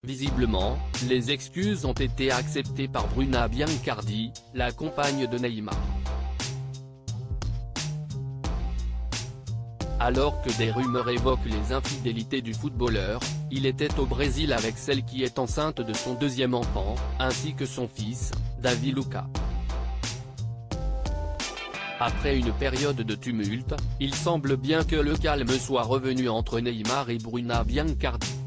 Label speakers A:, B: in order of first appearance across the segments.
A: Visiblement, les excuses ont été acceptées par Bruna Biancardi, la compagne de Neymar. Alors que des rumeurs évoquent les infidélités du footballeur, il était au Brésil avec celle qui est enceinte de son deuxième enfant, ainsi que son fils, David Luca. Après une période de tumulte, il semble bien que le calme soit revenu entre Neymar et Bruna Biancardi.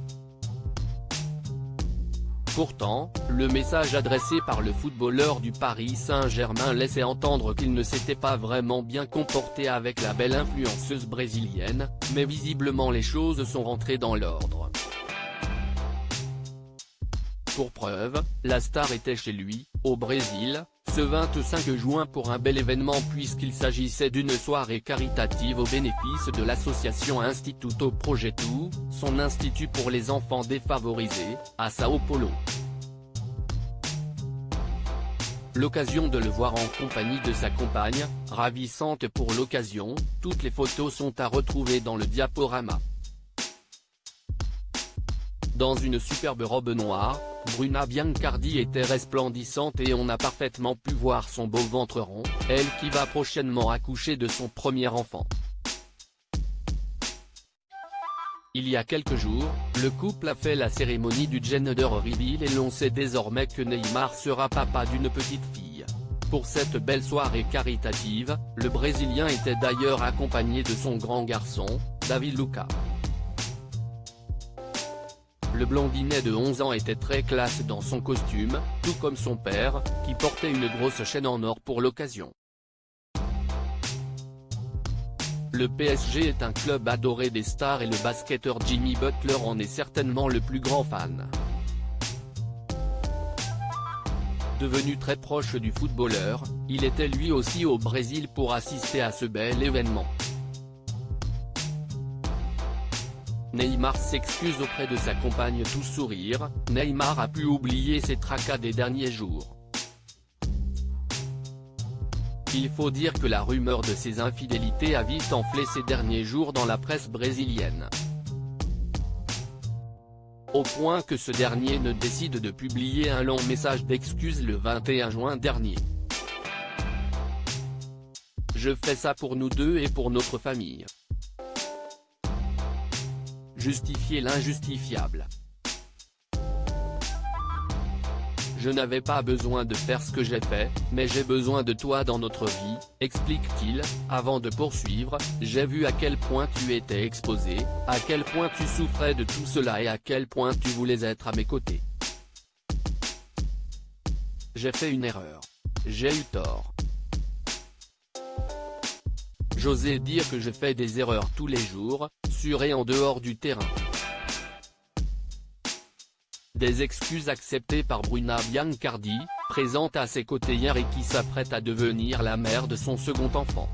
A: Pourtant, le message adressé par le footballeur du Paris Saint-Germain laissait entendre qu'il ne s'était pas vraiment bien comporté avec la belle influenceuse brésilienne, mais visiblement les choses sont rentrées dans l'ordre. Pour preuve, la star était chez lui, au Brésil, ce 25 juin pour un bel événement puisqu'il s'agissait d'une soirée caritative au bénéfice de l'association Instituto Projeto, son institut pour les enfants défavorisés, à Sao Paulo. L'occasion de le voir en compagnie de sa compagne, ravissante pour l'occasion, toutes les photos sont à retrouver dans le diaporama. Dans une superbe robe noire, Bruna Biancardi était resplendissante et on a parfaitement pu voir son beau ventre rond, elle qui va prochainement accoucher de son premier enfant. Il y a quelques jours, le couple a fait la cérémonie du gender reveal et l'on sait désormais que Neymar sera papa d'une petite fille. Pour cette belle soirée caritative, le Brésilien était d'ailleurs accompagné de son grand garçon, David Luca. Le blondinet de 11 ans était très classe dans son costume, tout comme son père, qui portait une grosse chaîne en or pour l'occasion. Le PSG est un club adoré des stars et le basketteur Jimmy Butler en est certainement le plus grand fan. Devenu très proche du footballeur, il était lui aussi au Brésil pour assister à ce bel événement. Neymar s'excuse auprès de sa compagne tout sourire, Neymar a pu oublier ses tracas des derniers jours. Il faut dire que la rumeur de ses infidélités a vite enflé ces derniers jours dans la presse brésilienne. Au point que ce dernier ne décide de publier un long message d'excuses le 21 juin dernier. Je fais ça pour nous deux et pour notre famille. Justifier l'injustifiable. Je n'avais pas besoin de faire ce que j'ai fait, mais j'ai besoin de toi dans notre vie, explique-t-il, avant de poursuivre, j'ai vu à quel point tu étais exposé, à quel point tu souffrais de tout cela et à quel point tu voulais être à mes côtés. J'ai fait une erreur. J'ai eu tort. J'osais dire que je fais des erreurs tous les jours, sur et en dehors du terrain. Des excuses acceptées par Bruna Biancardi, présente à ses côtés hier et qui s'apprête à devenir la mère de son second enfant.